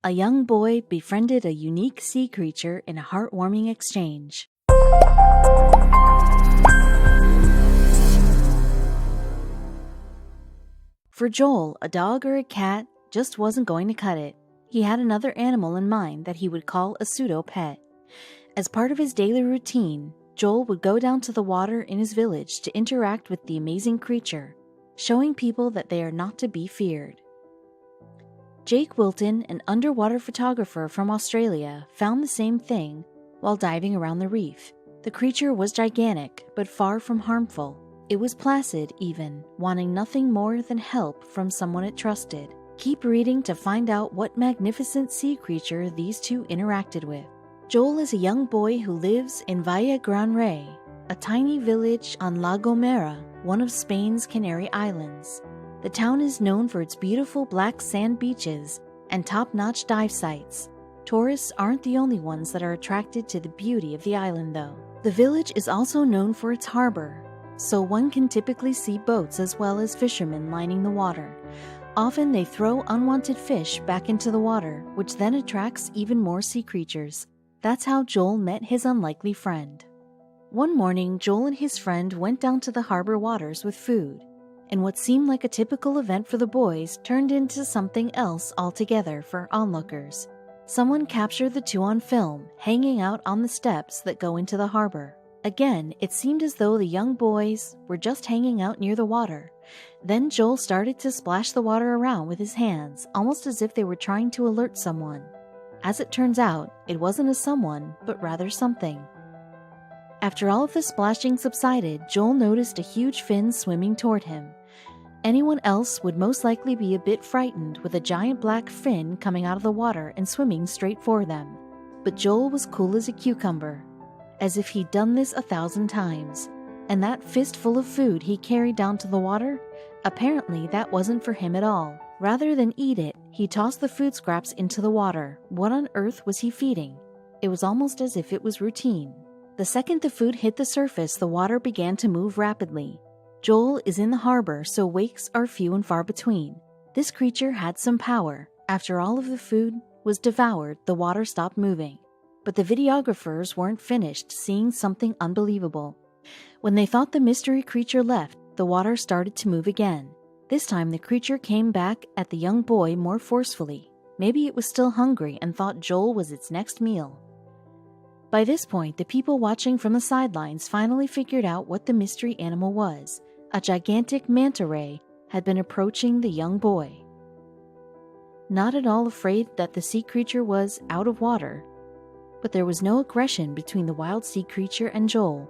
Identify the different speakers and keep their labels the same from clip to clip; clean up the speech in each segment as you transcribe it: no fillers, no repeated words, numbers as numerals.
Speaker 1: a young boy befriended a unique sea creature in a heartwarming exchange. For Joel, a dog or a cat just wasn't going to cut it. He had another animal in mind that he would call a pseudo-pet. As part of his daily routine, Joel would go down to the water in his village to interact with the amazing creature, showing people that they are not to be feared. Jake Wilton, an underwater photographer from Australia, found the same thing while diving around the reef. The creature was gigantic, but far from harmful. It was placid even, wanting nothing more than help from someone it trusted. Keep reading to find out what magnificent sea creature these two interacted with. Joel is a young boy who lives in Villa Gran Rey, a tiny village on La Gomera, one of Spain's Canary Islands. The town is known for its beautiful black sand beaches and top-notch dive sites. Tourists aren't the only ones that are attracted to the beauty of the island, though. The village is also known for its harbor, so one can typically see boats as well as fishermen lining the water. Often they throw unwanted fish back into the water, which then attracts even more sea creatures. That's how Joel met his unlikely friend. One morning, Joel and his friend went down to the harbor waters with food, and what seemed like a typical event for the boys turned into something else altogether for onlookers. Someone captured the two on film, hanging out on the steps that go into the harbor. Again, it seemed as though the young boys were just hanging out near the water. Then Joel started to splash the water around with his hands, almost as if they were trying to alert someone. As it turns out, it wasn't a someone, but rather something. After all of the splashing subsided, Joel noticed a huge fin swimming toward him. Anyone else would most likely be a bit frightened with a giant black fin coming out of the water and swimming straight for them. But Joel was cool as a cucumber, as if he'd done this 1,000 times. And that fistful of food he carried down to the water, apparently that wasn't for him at all. Rather than eat it, he tossed the food scraps into the water. What on earth was he feeding? It was almost as if it was routine. The second the food hit the surface, the water began to move rapidly. Joel is in the harbor, so wakes are few and far between. This creature had some power. After all of the food was devoured, the water stopped moving. But the videographers weren't finished seeing something unbelievable. When they thought the mystery creature left, the water started to move again. This time the creature came back at the young boy more forcefully. Maybe it was still hungry and thought Joel was its next meal. By this point, the people watching from the sidelines finally figured out what the mystery animal was. A gigantic manta ray had been approaching the young boy. Not at all afraid that the sea creature was out of water, but there was no aggression between the wild sea creature and Joel.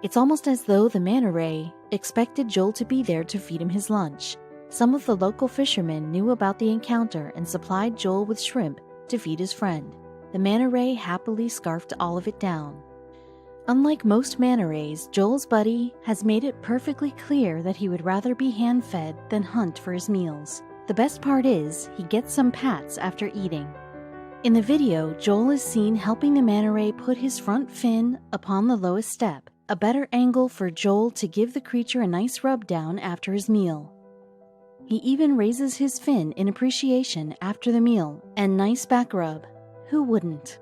Speaker 1: It's almost as though the manta ray expected Joel to be there to feed him his lunch. Some of the local fishermen knew about the encounter and supplied Joel with shrimp to feed his friend. The manta ray happily scarfed all of it down. Unlike most manta rays, Joel's buddy has made it perfectly clear that he would rather be hand-fed than hunt for his meals. The best part is, he gets some pats after eating. In the video, Joel is seen helping the manta ray put his front fin upon the lowest step, a better angle for Joel to give the creature a nice rub down after his meal. He even raises his fin in appreciation after the meal, and nice back rub. Who wouldn't?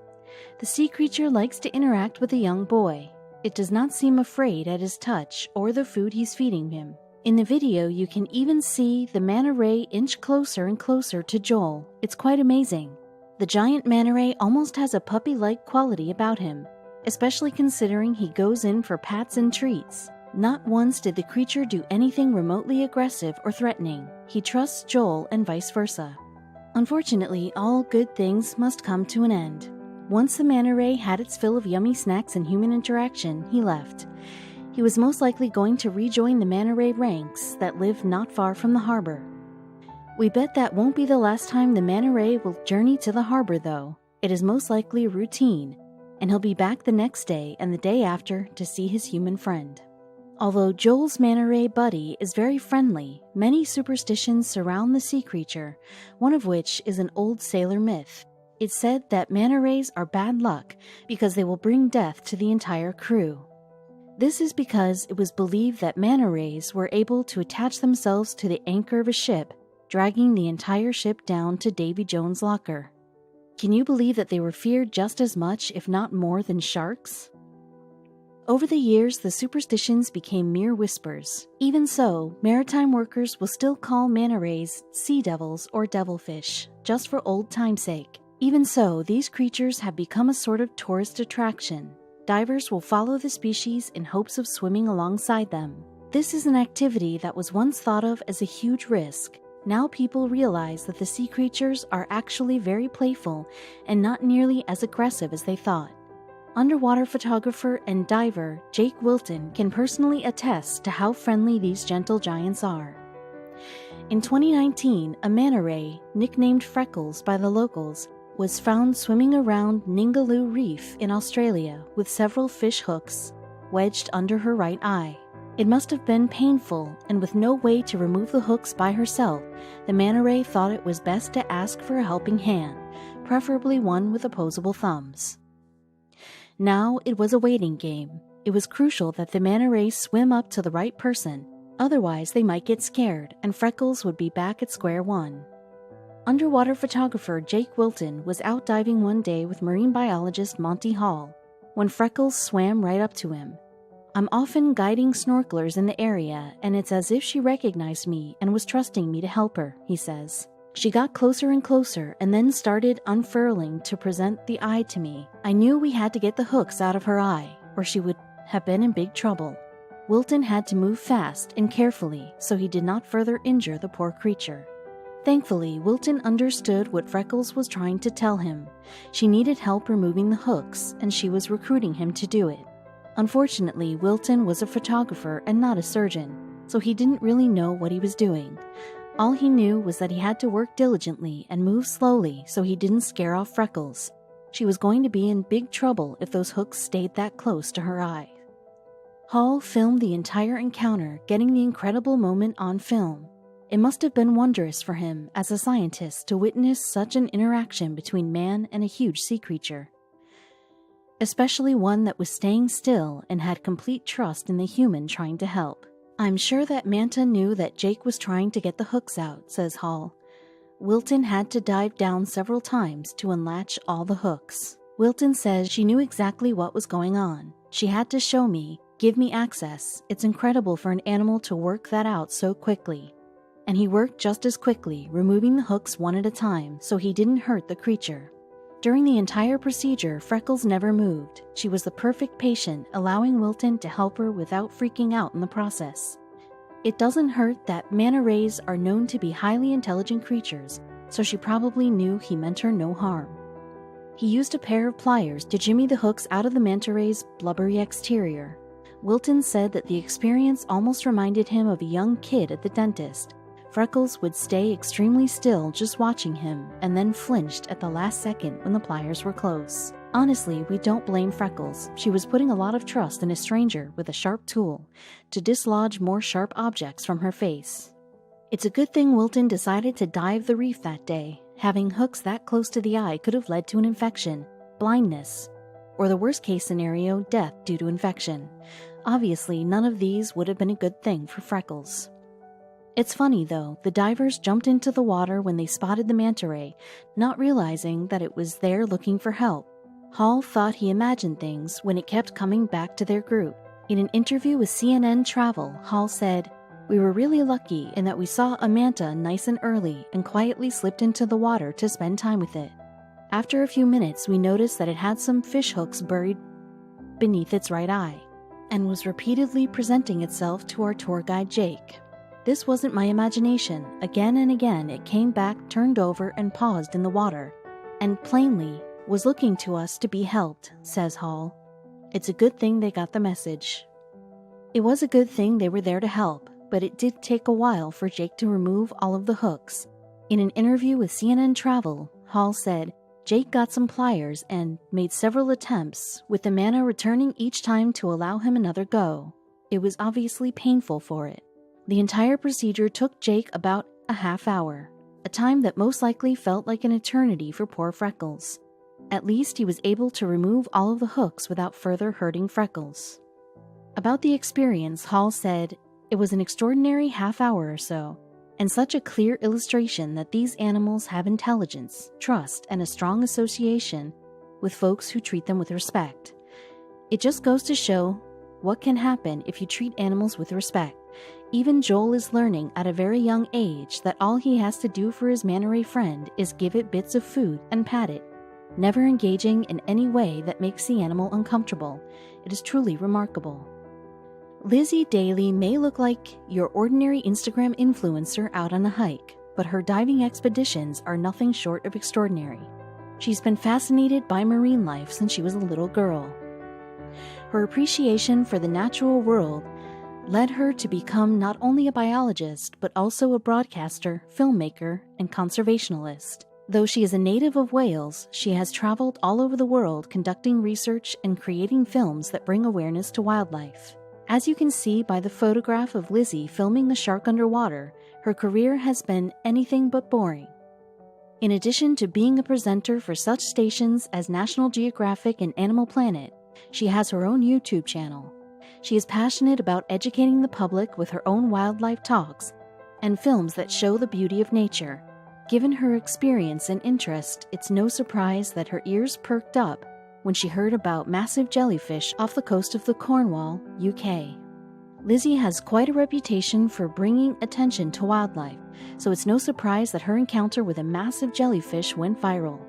Speaker 1: The sea creature likes to interact with a young boy. It does not seem afraid at his touch or the food he's feeding him. In the video, you can even see the manta ray inch closer and closer to Joel. It's quite amazing. The giant manta ray almost has a puppy-like quality about him, especially considering he goes in for pats and treats. Not once did the creature do anything remotely aggressive or threatening. He trusts Joel and vice versa. Unfortunately, all good things must come to an end. Once the manta ray had its fill of yummy snacks and human interaction, he left. He was most likely going to rejoin the manta ray ranks that live not far from the harbor. We bet that won't be the last time the manta ray will journey to the harbor, though. It is most likely routine, and he'll be back the next day and the day after to see his human friend. Although Joel's manta ray buddy is very friendly, many superstitions surround the sea creature, one of which is an old sailor myth. It's said that manta rays are bad luck because they will bring death to the entire crew. This is because it was believed that manta rays were able to attach themselves to the anchor of a ship dragging the entire ship down to Davy Jones' locker. Can you believe that they were feared just as much, if not more, than sharks? Over the years, the superstitions became mere whispers. Even so, maritime workers will still call manta rays sea devils or devilfish, just for old time's sake. Even so, these creatures have become a sort of tourist attraction. Divers will follow the species in hopes of swimming alongside them. This is an activity that was once thought of as a huge risk. Now people realize that the sea creatures are actually very playful and not nearly as aggressive as they thought. Underwater photographer and diver Jake Wilton can personally attest to how friendly these gentle giants are. In 2019, a manta ray, nicknamed Freckles by the locals, was found swimming around Ningaloo Reef in Australia with several fish hooks wedged under her right eye. It must have been painful, and with no way to remove the hooks by herself, the manta ray thought it was best to ask for a helping hand, preferably one with opposable thumbs. Now it was a waiting game. It was crucial that the manta rays swim up to the right person, otherwise they might get scared and Freckles would be back at square one. Underwater photographer Jake Wilton was out diving one day with marine biologist Monty Hall when Freckles swam right up to him. I'm often guiding snorkelers in the area, and it's as if she recognized me and was trusting me to help her, he says. She got closer and closer and then started unfurling to present the eye to me. I knew we had to get the hooks out of her eye, or she would have been in big trouble. Wilton had to move fast and carefully so he did not further injure the poor creature. Thankfully, Wilton understood what Freckles was trying to tell him. She needed help removing the hooks, and she was recruiting him to do it. Unfortunately, Wilton was a photographer and not a surgeon, so he didn't really know what he was doing. All he knew was that he had to work diligently and move slowly so he didn't scare off Freckles. She was going to be in big trouble if those hooks stayed that close to her eye. Hall filmed the entire encounter, getting the incredible moment on film. It must have been wondrous for him as a scientist to witness such an interaction between man and a huge sea creature, especially one that was staying still and had complete trust in the human trying to help. I'm sure that manta knew that Jake was trying to get the hooks out, says Hall. Wilton had to dive down several times to unlatch all the hooks. Wilton says she knew exactly what was going on. She had to show me, give me access. It's incredible for an animal to work that out so quickly. And he worked just as quickly, removing the hooks one at a time so he didn't hurt the creature. During the entire procedure, Freckles never moved. She was the perfect patient, allowing Wilton to help her without freaking out in the process. It doesn't hurt that manta rays are known to be highly intelligent creatures, so she probably knew he meant her no harm. He used a pair of pliers to jimmy the hooks out of the manta ray's blubbery exterior. Wilton said that the experience almost reminded him of a young kid at the dentist. Freckles would stay extremely still just watching him, and then flinched at the last second when the pliers were close. Honestly, we don't blame Freckles. She was putting a lot of trust in a stranger with a sharp tool to dislodge more sharp objects from her face. It's a good thing Wilton decided to dive the reef that day. Having hooks that close to the eye could have led to an infection, blindness, or the worst case scenario, death due to infection. Obviously, none of these would have been a good thing for Freckles. It's funny, though, the divers jumped into the water when they spotted the manta ray, not realizing that it was there looking for help. Hall thought he imagined things when it kept coming back to their group. In an interview with CNN Travel, Hall said, "We were really lucky in that we saw a manta nice and early and quietly slipped into the water to spend time with it. After a few minutes, we noticed that it had some fish hooks buried beneath its right eye and was repeatedly presenting itself to our tour guide Jake. This wasn't my imagination. Again and again, it came back, turned over, and paused in the water, and plainly was looking to us to be helped," says Hall. It's a good thing they got the message. It was a good thing they were there to help, but it did take a while for Jake to remove all of the hooks. In an interview with CNN Travel, Hall said, Jake got some pliers and made several attempts, with the manta returning each time to allow him another go. It was obviously painful for it. The entire procedure took Jake about a half hour, a time that most likely felt like an eternity for poor Freckles. At least he was able to remove all of the hooks without further hurting Freckles. About the experience, Hall said, "It was an extraordinary half hour or so, and such a clear illustration that these animals have intelligence, trust, and a strong association with folks who treat them with respect. It just goes to show what can happen if you treat animals with respect. Even Joel is learning at a very young age that all he has to do for his manta ray friend is give it bits of food and pat it, never engaging in any way that makes the animal uncomfortable. It is truly remarkable. Lizzie Daly may look like your ordinary Instagram influencer out on a hike, but her diving expeditions are nothing short of extraordinary. She's been fascinated by marine life since she was a little girl. Her appreciation for the natural world led her to become not only a biologist, but also a broadcaster, filmmaker, and conservationalist. Though she is a native of Wales, she has traveled all over the world conducting research and creating films that bring awareness to wildlife. As you can see by the photograph of Lizzie filming a shark underwater, her career has been anything but boring. In addition to being a presenter for such stations as National Geographic and Animal Planet, she has her own YouTube channel. She is passionate about educating the public with her own wildlife talks and films that show the beauty of nature. Given her experience and interest, it's no surprise that her ears perked up when she heard about massive jellyfish off the coast of the Cornwall, UK. Lizzie has quite a reputation for bringing attention to wildlife, so it's no surprise that her encounter with a massive jellyfish went viral.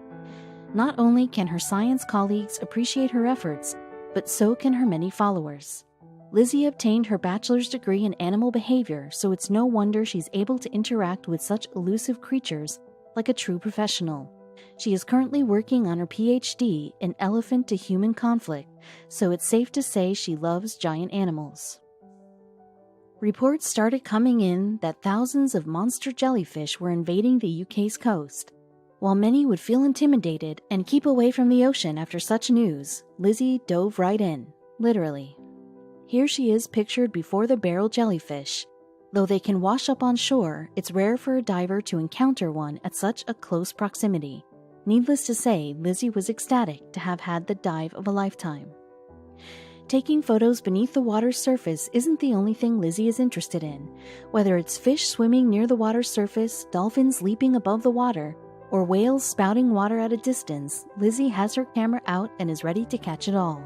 Speaker 1: Not only can her science colleagues appreciate her efforts, but so can her many followers. Lizzie obtained her bachelor's degree in animal behavior, so it's no wonder she's able to interact with such elusive creatures like a true professional. She is currently working on her PhD in elephant-to-human conflict, so it's safe to say she loves giant animals. Reports started coming in that thousands of monster jellyfish were invading the UK's coast. While many would feel intimidated and keep away from the ocean after such news, Lizzie dove right in, literally. Here she is pictured before the barrel jellyfish. Though they can wash up on shore, it's rare for a diver to encounter one at such a close proximity. Needless to say, Lizzie was ecstatic to have had the dive of a lifetime. Taking photos beneath the water's surface isn't the only thing Lizzie is interested in. Whether it's fish swimming near the water's surface, dolphins leaping above the water, or whales spouting water at a distance, Lizzie has her camera out and is ready to catch it all.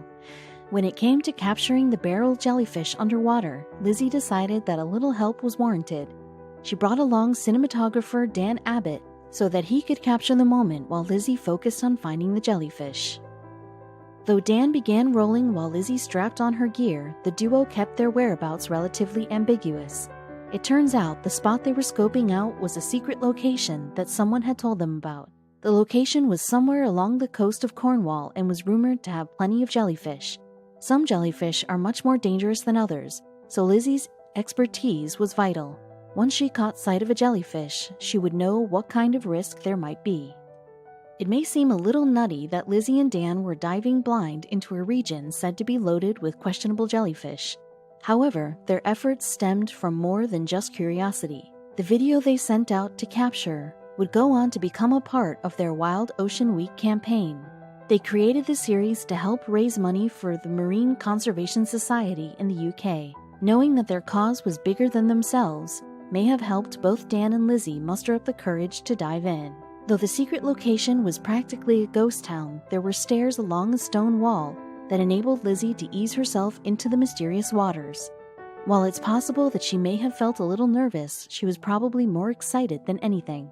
Speaker 1: When it came to capturing the barrel jellyfish underwater, Lizzie decided that a little help was warranted. She brought along cinematographer Dan Abbott so that he could capture the moment while Lizzie focused on finding the jellyfish. Though Dan began rolling while Lizzie strapped on her gear, the duo kept their whereabouts relatively ambiguous. It turns out the spot they were scoping out was a secret location that someone had told them about. The location was somewhere along the coast of Cornwall and was rumored to have plenty of jellyfish. Some jellyfish are much more dangerous than others, so Lizzie's expertise was vital. Once she caught sight of a jellyfish, she would know what kind of risk there might be. It may seem a little nutty that Lizzie and Dan were diving blind into a region said to be loaded with questionable jellyfish. However, their efforts stemmed from more than just curiosity. The video they sent out to capture would go on to become a part of their Wild Ocean Week campaign. They created the series to help raise money for the Marine Conservation Society in the UK. Knowing that their cause was bigger than themselves may have helped both Dan and Lizzie muster up the courage to dive in. Though the secret location was practically a ghost town, there were stairs along a stone wall that enabled Lizzie to ease herself into the mysterious waters. While it's possible that she may have felt a little nervous, she was probably more excited than anything.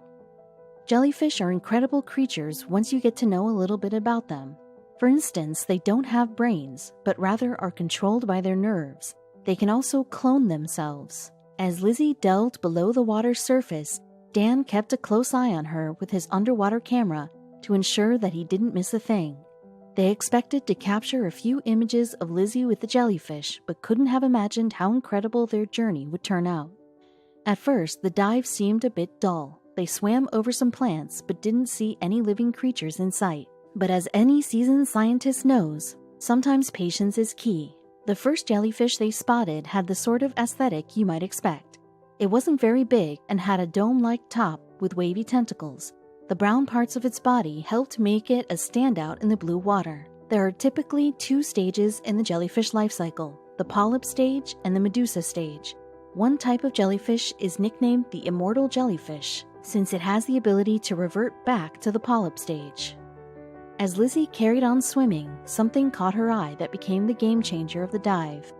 Speaker 1: Jellyfish are incredible creatures once you get to know a little bit about them. For instance, they don't have brains, but rather are controlled by their nerves. They can also clone themselves. As Lizzie delved below the water's surface, Dan kept a close eye on her with his underwater camera to ensure that he didn't miss a thing. They expected to capture a few images of Lizzie with the jellyfish, but couldn't have imagined how incredible their journey would turn out. At first, the dive seemed a bit dull. They swam over some plants, but didn't see any living creatures in sight. But as any seasoned scientist knows, sometimes patience is key. The first jellyfish they spotted had the sort of aesthetic you might expect. It wasn't very big and had a dome-like top with wavy tentacles. The brown parts of its body helped make it a standout in the blue water. There are typically two stages in the jellyfish life cycle, the polyp stage and the medusa stage. One type of jellyfish is nicknamed the immortal jellyfish, since it has the ability to revert back to the polyp stage. As Lizzie carried on swimming, something caught her eye that became the game changer of the dive.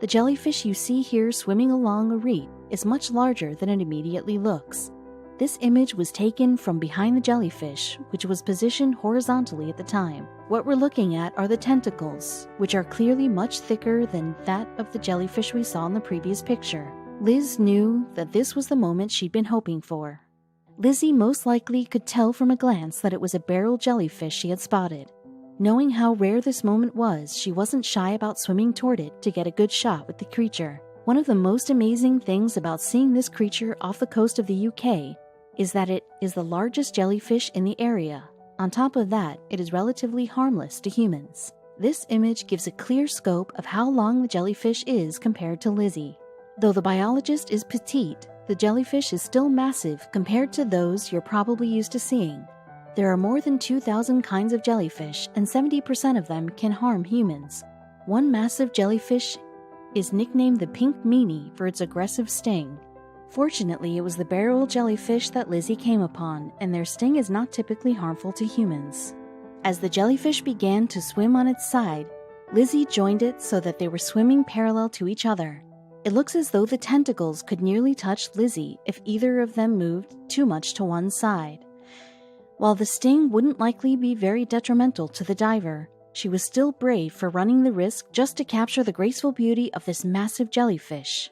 Speaker 1: The jellyfish you see here swimming along a reef is much larger than it immediately looks. This image was taken from behind the jellyfish, which was positioned horizontally at the time. What we're looking at are the tentacles, which are clearly much thicker than that of the jellyfish we saw in the previous picture. Liz knew that this was the moment she'd been hoping for. Lizzie most likely could tell from a glance that it was a barrel jellyfish she had spotted. Knowing how rare this moment was, she wasn't shy about swimming toward it to get a good shot with the creature. One of the most amazing things about seeing this creature off the coast of the UK is that it is the largest jellyfish in the area. On top of that, it is relatively harmless to humans. This image gives a clear scope of how long the jellyfish is compared to Lizzie. Though the biologist is petite, the jellyfish is still massive compared to those you're probably used to seeing. There are more than 2,000 kinds of jellyfish, and 70% of them can harm humans. One massive jellyfish is nicknamed the pink meanie for its aggressive sting. Fortunately, it was the barrel jellyfish that Lizzie came upon, and their sting is not typically harmful to humans. As the jellyfish began to swim on its side, Lizzie joined it so that they were swimming parallel to each other. It looks as though the tentacles could nearly touch Lizzie if either of them moved too much to one side. While the sting wouldn't likely be very detrimental to the diver, she was still brave for running the risk just to capture the graceful beauty of this massive jellyfish.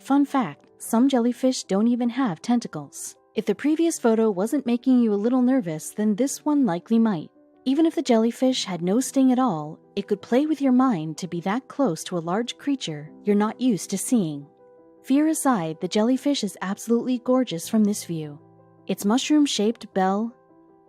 Speaker 1: Fun fact, some jellyfish don't even have tentacles. If the previous photo wasn't making you a little nervous, then this one likely might. Even if the jellyfish had no sting at all, it could play with your mind to be that close to a large creature you're not used to seeing. Fear aside, the jellyfish is absolutely gorgeous from this view. Its mushroom-shaped bell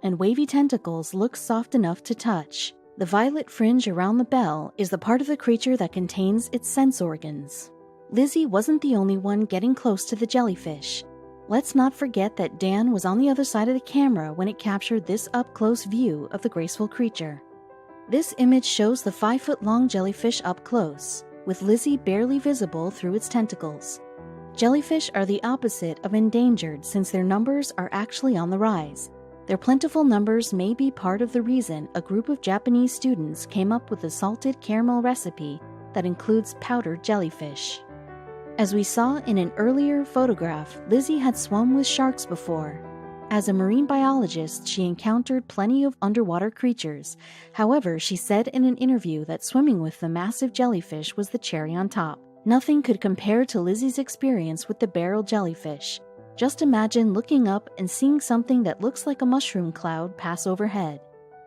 Speaker 1: and wavy tentacles look soft enough to touch. The violet fringe around the bell is the part of the creature that contains its sense organs. Lizzie wasn't the only one getting close to the jellyfish. Let's not forget that Dan was on the other side of the camera when it captured this up-close view of the graceful creature. This image shows the 5-foot-long jellyfish up close, with Lizzie barely visible through its tentacles. Jellyfish are the opposite of endangered since their numbers are actually on the rise. Their plentiful numbers may be part of the reason a group of Japanese students came up with a salted caramel recipe that includes powdered jellyfish. As we saw in an earlier photograph, Lizzie had swum with sharks before. As a marine biologist, she encountered plenty of underwater creatures. However, she said in an interview that swimming with the massive jellyfish was the cherry on top. Nothing could compare to Lizzie's experience with the barrel jellyfish. Just imagine looking up and seeing something that looks like a mushroom cloud pass overhead.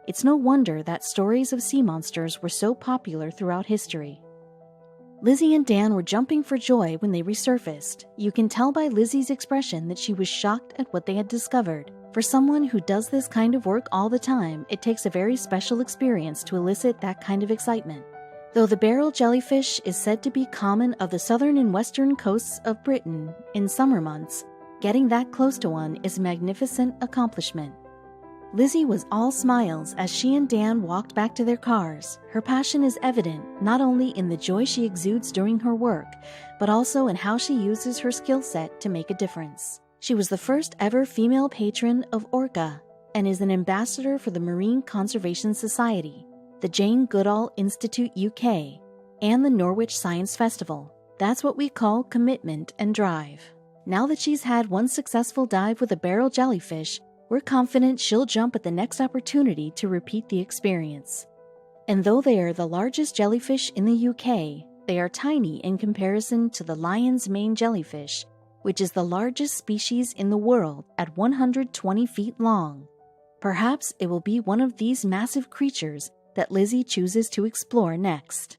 Speaker 1: It's no wonder that stories of sea monsters were so popular throughout history. Lizzie and Dan were jumping for joy when they resurfaced. You can tell by Lizzie's expression that she was shocked at what they had discovered. For someone who does this kind of work all the time, it takes a very special experience to elicit that kind of excitement. Though the barrel jellyfish is said to be common of the southern and western coasts of Britain in summer months, getting that close to one is a magnificent accomplishment. Lizzie was all smiles as she and Dan walked back to their cars. Her passion is evident not only in the joy she exudes during her work, but also in how she uses her skill set to make a difference. She was the first ever female patron of Orca and is an ambassador for the Marine Conservation Society, the Jane Goodall Institute UK, and the Norwich Science Festival. That's what we call commitment and drive. Now that she's had one successful dive with a barrel jellyfish, we're confident she'll jump at the next opportunity to repeat the experience. And though they are the largest jellyfish in the UK, they are tiny in comparison to the lion's mane jellyfish, which is the largest species in the world at 120 feet long. Perhaps it will be one of these massive creatures that Lizzie chooses to explore next.